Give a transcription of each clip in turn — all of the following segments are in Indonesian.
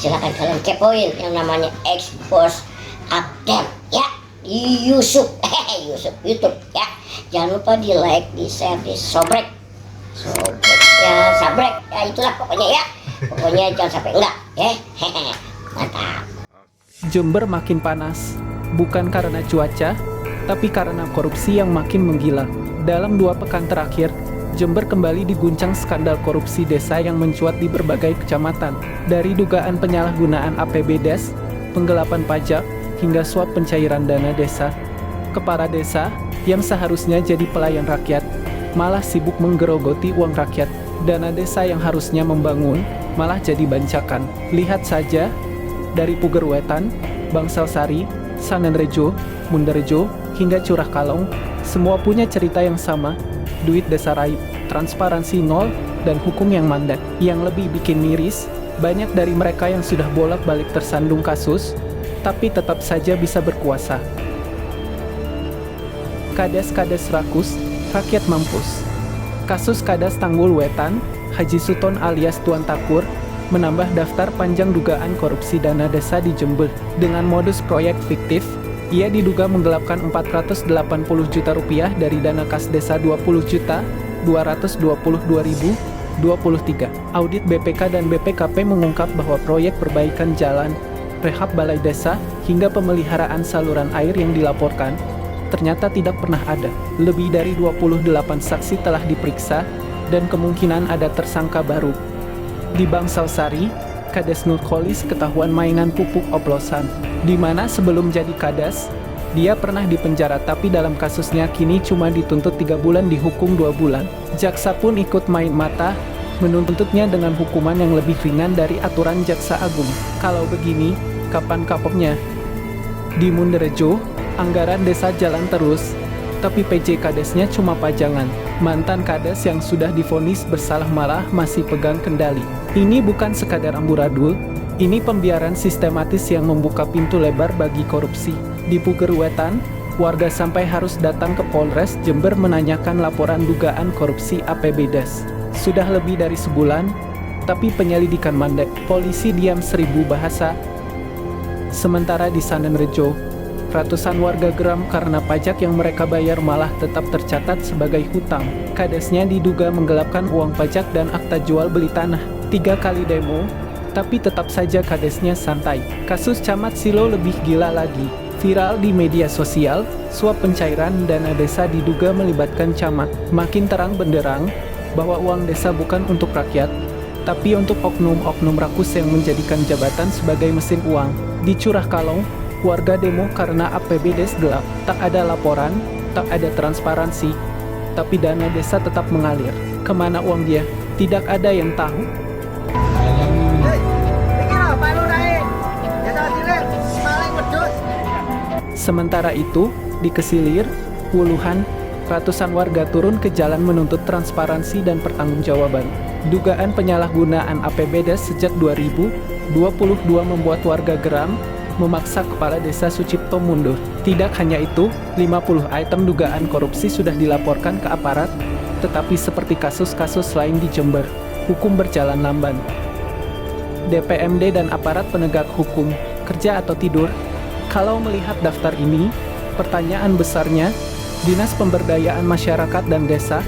Silakan kalian kepoin yang namanya Expose Update ya di Yusuf YouTube ya. Jangan lupa di like, di share, di sobrek ya, sabrek ya, itulah pokoknya ya. Pokoknya jangan sampai enggak ya. Mantap. Jember makin panas, bukan karena cuaca, tapi karena korupsi yang makin menggila. Dalam 2 pekan terakhir, Jember kembali diguncang skandal korupsi desa yang mencuat di berbagai kecamatan. Dari dugaan penyalahgunaan APBDes, penggelapan pajak, hingga suap pencairan dana desa. Kepala desa, yang seharusnya jadi pelayan rakyat, malah sibuk menggerogoti uang rakyat. Dana desa yang harusnya membangun, malah jadi bancakan. Lihat saja, dari Puger Wetan, Bangsal Sari, Sanenrejo, Mundarejo, hingga Curah Kalong, semua punya cerita yang sama, duit desa raib, transparansi nol, dan hukum yang mandek. Yang lebih bikin miris, banyak dari mereka yang sudah bolak-balik tersandung kasus, tapi tetap saja bisa berkuasa. Kades-kades rakus, rakyat mampus. Kasus Kades Tanggul Wetan, Haji Suton alias Tuan Takur, menambah daftar panjang dugaan korupsi dana desa di Jember. Dengan modus proyek fiktif, ia diduga menggelapkan 480 juta rupiah dari dana kas desa 20.222.023. Audit BPK dan BPKP mengungkap bahwa proyek perbaikan jalan, rehab balai desa, hingga pemeliharaan saluran air yang dilaporkan ternyata tidak pernah ada. Lebih dari 28 saksi telah diperiksa dan kemungkinan ada tersangka baru. Di Bangsal Sari, Kades Nurkolis ketahuan mainan pupuk oplosan, di mana sebelum jadi Kades, dia pernah dipenjara tapi dalam kasusnya kini cuma dituntut 3 bulan dihukum 2 bulan. Jaksa pun ikut main mata, menuntutnya dengan hukuman yang lebih ringan dari aturan Jaksa Agung. Kalau begini, kapan kapoknya? Di Mundarejo, anggaran desa jalan terus, tapi PJ Kadesnya cuma pajangan. Mantan Kades yang sudah divonis bersalah malah masih pegang kendali. Ini bukan sekadar amburadul, ini pembiaran sistematis yang membuka pintu lebar bagi korupsi. Di Puger Wetan, warga sampai harus datang ke Polres Jember menanyakan laporan dugaan korupsi APBDes. Sudah lebih dari sebulan, tapi penyelidikan mandek. Polisi diam 1000 bahasa. Sementara di Sanenrejo, ratusan warga geram karena pajak yang mereka bayar malah tetap tercatat sebagai hutang. Kadesnya diduga menggelapkan uang pajak dan akta jual beli tanah. 3 kali demo, tapi tetap saja Kadesnya santai. Kasus Camat Silo lebih gila lagi. Viral di media sosial, suap pencairan dana desa diduga melibatkan camat. Makin terang benderang bahwa uang desa bukan untuk rakyat, tapi untuk oknum-oknum rakus yang menjadikan jabatan sebagai mesin uang. Di Curah Kalong, warga demo karena APBDes gelap, tak ada laporan, tak ada transparansi, tapi dana desa tetap mengalir. Kemana uang dia? Tidak ada yang tahu. Sementara itu, di Kesilir, Wuluhan, ratusan warga turun ke jalan menuntut transparansi dan pertanggungjawaban. Dugaan penyalahgunaan APBDes sejak 2022 membuat warga geram, memaksa Kepala Desa Sucipto mundur. Tidak hanya itu, 50 item dugaan korupsi sudah dilaporkan ke aparat, tetapi seperti kasus-kasus lain di Jember, hukum berjalan lamban. DPMD dan aparat penegak hukum, kerja atau tidur? Kalau melihat daftar ini, pertanyaan besarnya, Dinas Pemberdayaan Masyarakat dan Desa,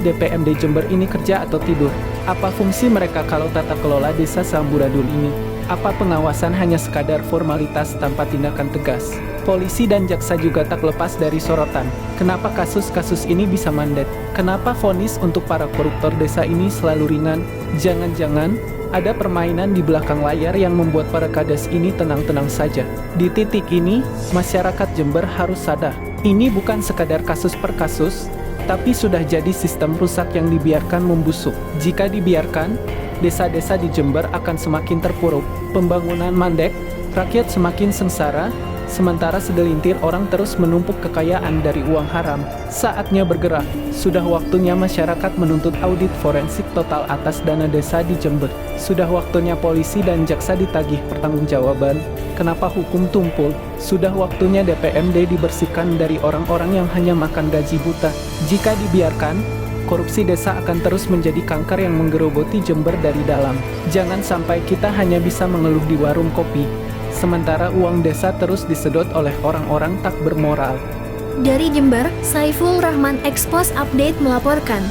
DPMD Jember ini kerja atau tidur? Apa fungsi mereka kalau tata kelola desa samburadul ini? Apa pengawasan hanya sekadar formalitas tanpa tindakan tegas? Polisi dan jaksa juga tak lepas dari sorotan. Kenapa kasus-kasus ini bisa mandek? Kenapa vonis untuk para koruptor desa ini selalu ringan? Jangan-jangan ada permainan di belakang layar yang membuat para kades ini tenang-tenang saja. Di titik ini, masyarakat Jember harus sadar. Ini bukan sekadar kasus per kasus, tapi sudah jadi sistem rusak yang dibiarkan membusuk. Jika dibiarkan, desa-desa di Jember akan semakin terpuruk. Pembangunan mandek, rakyat semakin sengsara, sementara segelintir orang terus menumpuk kekayaan dari uang haram. Saatnya bergerak. Sudah waktunya masyarakat menuntut audit forensik total atas dana desa di Jember. Sudah waktunya polisi dan jaksa ditagih pertanggungjawaban. Kenapa hukum tumpul? Sudah waktunya DPMD dibersihkan dari orang-orang yang hanya makan gaji buta. Jika dibiarkan, korupsi desa akan terus menjadi kanker yang menggerogoti Jember dari dalam. Jangan sampai kita hanya bisa mengeluh di warung kopi, sementara uang desa terus disedot oleh orang-orang tak bermoral. Dari Jember, Saiful Rahman Expos Update melaporkan.